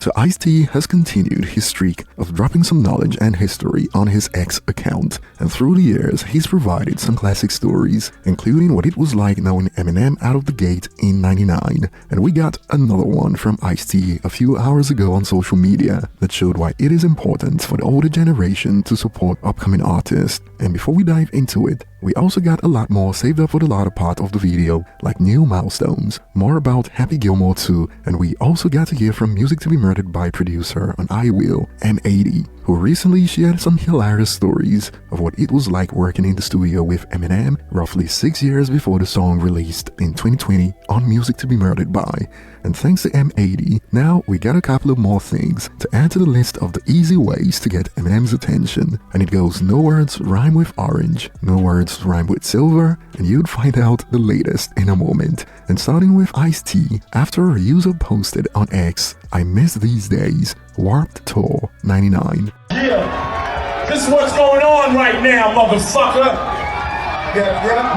So Ice-T has continued his streak of dropping some knowledge and history on his X account, and through the years he's provided some classic stories, including what it was like knowing Eminem out of the gate in '99, and we got another one from Ice-T a few hours ago on social media that showed why it is important for the older generation to support upcoming artists. And before we dive into it, we also got a lot more saved up for the latter part of the video, like new milestones, more about Happy Gilmore 2, and we also got to hear from Music to Be Murdered by producer on I Will, M80, who recently shared some hilarious stories of what it was like working in the studio with Eminem roughly 6 years before the song released in 2020 on Music to Be Murdered by. And thanks to M80, now we got a couple of more things to add to the list of the easy ways to get Eminem's attention. And it goes no words rhyme with orange, no words rhyme with silver, and you'd find out the latest in a moment. And starting with Ice-T, after a user posted on X, "I miss these days, Warped Tour 99. Yeah, this is what's going on right now, motherfucker.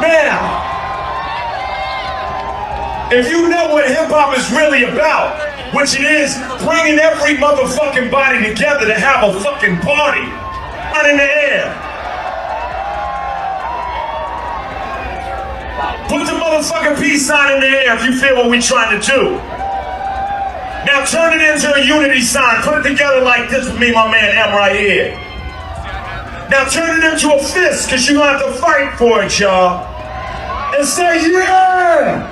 Now, if you know what hip-hop is really about, which it is bringing every motherfucking body together to have a fucking party, out in the air. Put the motherfucking peace sign in the air if you feel what we're trying to do. Now turn it into a unity sign. Put it together like this with me, my man M right here. Now turn it into a fist, because you're going to have to fight for it, y'all. And say, yeah!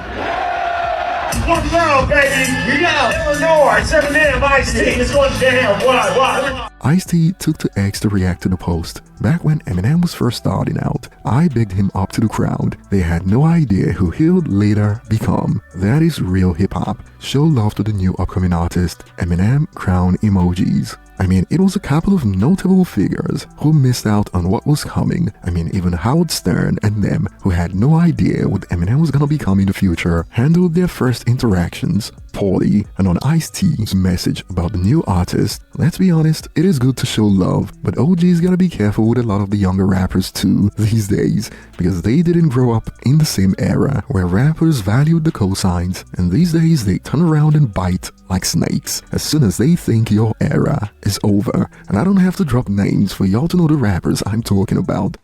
One now, baby. Yeah. Illinois, it's Eminem, Ice-T. It's going down. What? Ice-T took to X to react to the post. Back when Eminem was first starting out, I bigged him up to the crowd. They had no idea who he would later become. That is real hip-hop. Show love to the new upcoming artist. Eminem crown emojis. I mean, it was a couple of notable figures who missed out on what was coming. I mean, even Howard Stern and them, who had no idea what Eminem was gonna become in the future, handled their first interactions poorly. And on Ice-T's message about the new artist, let's be honest, it is good to show love, but OG's gotta be careful with a lot of the younger rappers too these days, because they didn't grow up in the same era where rappers valued the cosigns, and these days they turn around and bite like snakes as soon as they think your era is over. And I don't have to drop names for y'all to know the rappers I'm talking about.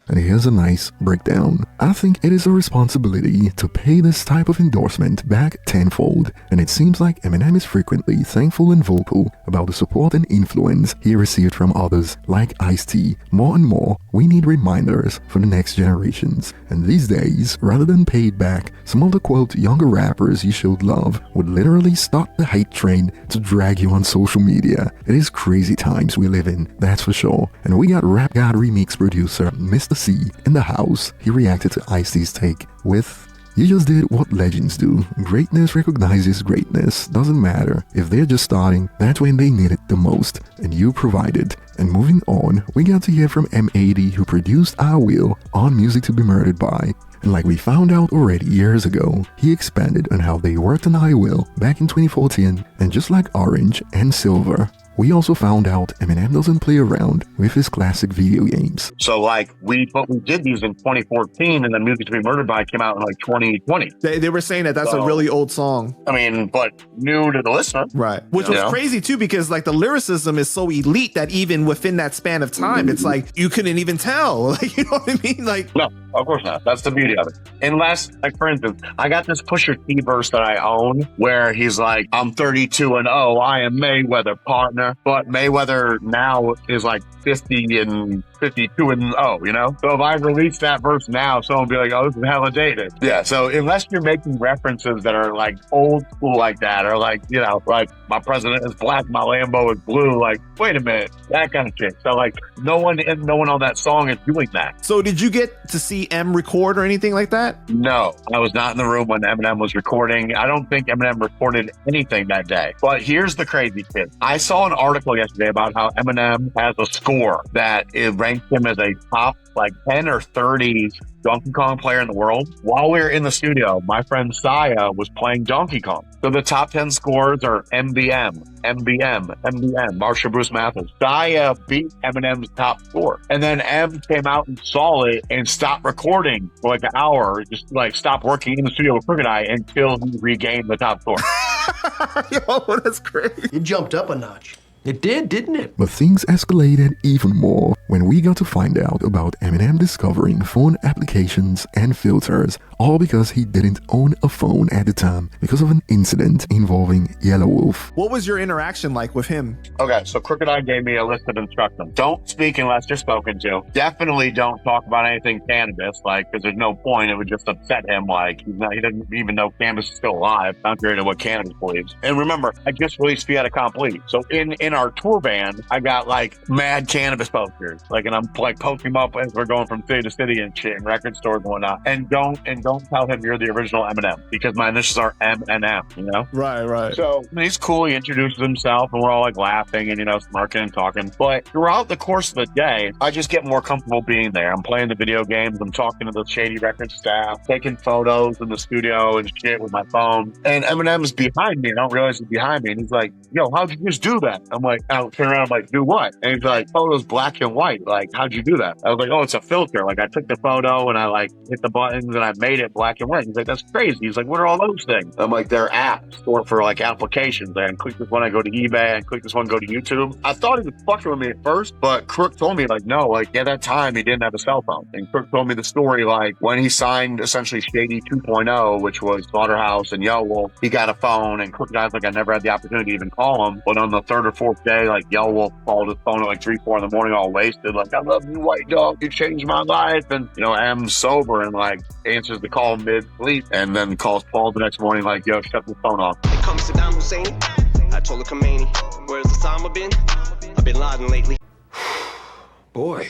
And here's a nice breakdown. I think it is a responsibility to pay this type of endorsement back tenfold, and it seems like Eminem is frequently thankful and vocal about the support and influence he received from others like Ice-T. More and more, we need reminders for the next generations. And these days, rather than pay it back, some of the quote younger rappers you showed love would literally start the hate train to drag you on social media. It is crazy times we live in, that's for sure. And we got Rap God remix producer Mr. C in the house. He reacted to Ice-T's take with, "You just did what legends do. Greatness recognizes greatness. Doesn't matter if they're just starting, that's when they need it the most, and you provided." And moving on, we got to hear from M80, who produced I Will on Music to Be Murdered by. And like we found out already years ago, he expanded on how they worked on I Will back in 2014, and just like Orange and Silver, we also found out Eminem doesn't play around with his classic video games. So like we did these in 2014, and then Music to Be Murdered by came out in like 2020. They were saying that that's a really old song. I mean, but new to the listener. Right. Which was crazy too, because like the lyricism is so elite that even within that span of time, it's like you couldn't even tell. Like, you know what I mean? Like, no, of course not. That's the beauty of it. Unless, like for instance, I got this Pusha T verse that I own where he's like, "I'm 32 and oh, I am Mayweather, partner." But Mayweather now is like 50 and 52 and oh, you know? So if I release that verse now, someone will be like, "Oh, this is hella dated." Yeah. So unless you're making references that are like old school like that, or like, you know, like my president is black, my Lambo is blue, like, wait a minute, that kind of shit. So like no one on that song is doing that. So did you get to see M record or anything like that? No, I was not in the room when Eminem was recording. I don't think Eminem recorded anything that day. But here's the crazy shit. I saw an article yesterday about how Eminem has a score that it ranks him as a top like 10 or 30 Donkey Kong player in the world. While we were in the studio, my friend Saya was playing Donkey Kong. So the top 10 scores are MTBMB, Marshall Bruce Mathers. Saya beat Eminem's top score. And then M came out and saw it and stopped recording for like an hour, just like stopped working in the studio with Crooked Eye until he regained the top score. Yo, that's great. It jumped up a notch. It did, didn't it? But things escalated even more when we got to find out about Eminem discovering phone applications and filters, all because he didn't own a phone at the time because of an incident involving Yellow Wolf. What was your interaction like with him? Okay, so Crooked Eye gave me a list of instructions. Don't speak unless you're spoken to. Definitely don't talk about anything cannabis, like, because there's no point. It would just upset him. Like, he doesn't even know cannabis is still alive, contrary to what cannabis believes. And remember, I just released Fiat Accompli. So in our tour van, I got like mad cannabis posters, like, and I'm like posting them up as we're going from city to city and shit, in record stores and whatnot. And don't tell him you're the original Eminem, because my initials are M and M, you know? Right. So he's cool. He introduces himself, and we're all like laughing and, you know, smirking and talking. But throughout the course of the day, I just get more comfortable being there. I'm playing the video games. I'm talking to the Shady Records staff, taking photos in the studio and shit with my phone. And Eminem's behind me. I don't realize he's behind me. And he's like, yo, how'd you just do that? I'm like, I'll turn around. I'm like, do what? And he's like, photos black and white. Like, how'd you do that? I was like, oh, it's a filter. Like, I took the photo and I like hit the buttons and I made it black and white. He's like, that's crazy. He's like, what are all those things? I'm like, they're apps for like applications. And click this one, I go to eBay, and click this one, go to YouTube. I thought he was fucking with me at first, but Crook told me, like, no, like, at that time he didn't have a cell phone. And Crook told me the story, like, when he signed essentially Shady 2.0, which was Slaughterhouse and Yellow Wolf, he got a phone, and Crook guys like, I never had the opportunity to even call him. But on the third or fourth day, like, Yellow Wolf called his phone at like 3, 4 in the morning, all wasted, like, I love you, white dog, you changed my life. And, you know, M's sober and like answers the call mid-sleep, and then calls Paul the next morning, like, yo, shut the phone off. Here comes Saddam Hussein. I told Khomeini, where's Osama been? I've been Laden lately. Boy,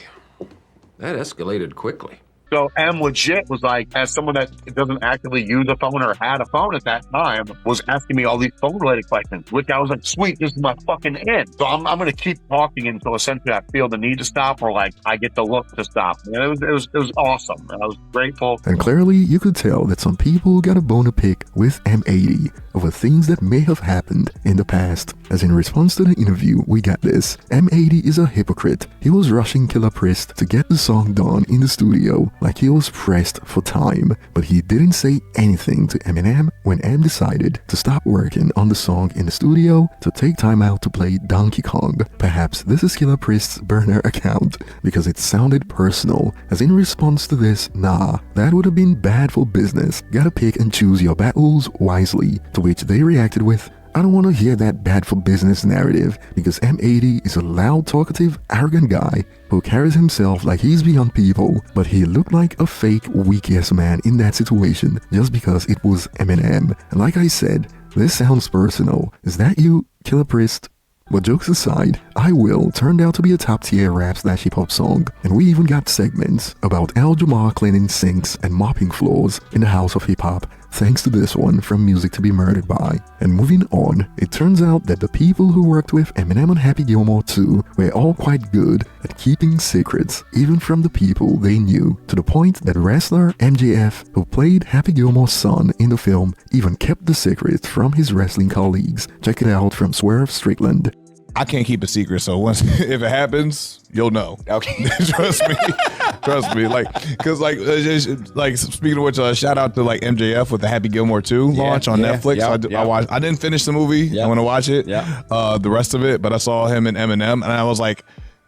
that escalated quickly. So M legit was like, as someone that doesn't actively use a phone or had a phone at that time, was asking me all these phone-related questions, which I was like, sweet, this is my fucking end. So I'm going to keep talking until essentially I feel the need to stop, or like I get the look to stop. And it was awesome. And I was grateful. And clearly you could tell that some people got a bone to pick with M80 over things that may have happened in the past. As in response to the interview, we got this. M80 is a hypocrite. He was rushing Killer Priest to get the song done in the studio, like he was pressed for time, but he didn't say anything to Eminem when M decided to stop working on the song in the studio to take time out to play Donkey Kong. Perhaps this is Killer Priest's burner account, because it sounded personal, as in response to this, nah, that would have been bad for business. Gotta pick and choose your battles wisely, to which they reacted with, I don't want to hear that bad for business narrative, because M80 is a loud, talkative, arrogant guy who carries himself like he's beyond people, but he looked like a fake, weak-ass man in that situation just because it was Eminem. And like I said, this sounds personal. Is that you, Killer Priest? But jokes aside, I Will turned out to be a top-tier rap/hip-hop song, and we even got segments about Al Jamar cleaning sinks and mopping floors in the house of hip-hop, thanks to this one from Music to Be Murdered By. And moving on, it turns out that the people who worked with Eminem on Happy Gilmore 2 were all quite good at keeping secrets, even from the people they knew, to the point that wrestler MJF, who played Happy Gilmore's son in the film, even kept the secret from his wrestling colleagues. Check it out from Swerve Strickland. I can't keep a secret, so once if it happens, you'll know. Okay, trust me. Like speaking of which, shout out to like MJF with the Happy Gilmore 2 launch on Netflix. I watched. I didn't finish the movie. I want to watch it. The rest of it, but I saw him and Eminem, and I was like,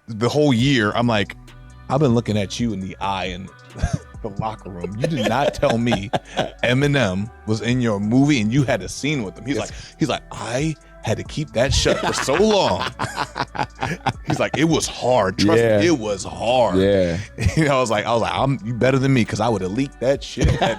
the whole year, I'm like, I've been looking at you in the eye and. The locker room. You did not tell me Eminem was in your movie and you had a scene with him. He's like, I had to keep that shut for so long. He's like, it was hard. Trust me, it was hard. Yeah. You know, I was like, you better than me, because I would have leaked that shit that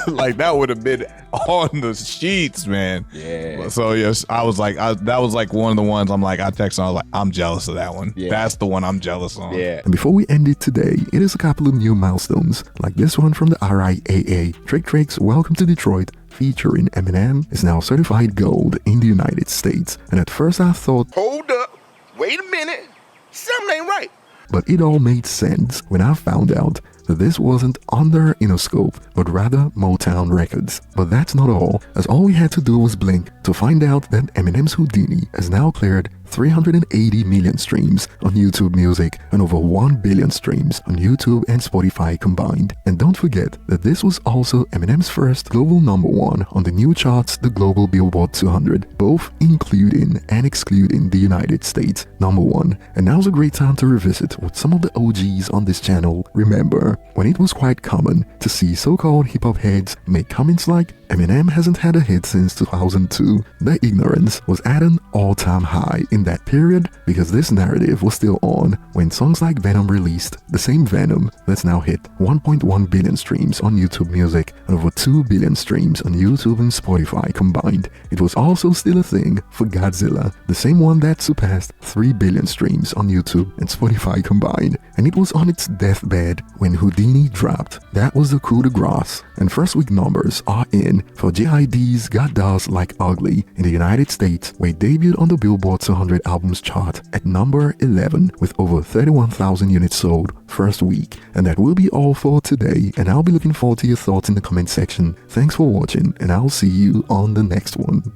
day. Like that would have been on the sheets, man. Yeah. So yes, I was like, that was like one of the ones I'm like, I texted, I was like, I'm jealous of that one. Yeah. That's the one I'm jealous on. Yeah. And before we end it today, it is a couple of new milestones, like this one from the RIAA. Trick Tricks Welcome to Detroit, featuring Eminem, is now certified gold in the United States. And at first I thought, hold up, wait a minute, something ain't right. but it all made sense when I found out that this wasn't under Interscope, but rather Motown Records. But that's not all, as all we had to do was blink to find out that Eminem's Houdini has now cleared 380 million streams on YouTube Music and over 1 billion streams on YouTube and Spotify combined. And don't forget that this was also Eminem's first global #1 on the new charts, the global Billboard 200, both including and excluding the United States #1. And now's a great time to revisit what some of the OGs on this channel remember, when it was quite common to see so-called hip-hop heads make comments like, Eminem hasn't had a hit since 2002. The ignorance was at an all-time high in that period, because this narrative was still on when songs like Venom released, the same Venom that's now hit 1.1 billion streams on YouTube Music and over 2 billion streams on YouTube and Spotify combined. It was also still a thing for Godzilla, the same one that surpassed 3 billion streams on YouTube and Spotify combined, and it was on its deathbed when Houdini dropped. That was the coup de grace, and first week numbers are in for JID's Got Dolls Like Ugly in the United States, where it debuted on the Billboard 200 albums chart at number 11 with over 31,000 units sold first week. And that will be all for today, and I'll be looking forward to your thoughts in the comment section. Thanks for watching, and I'll see you on the next one.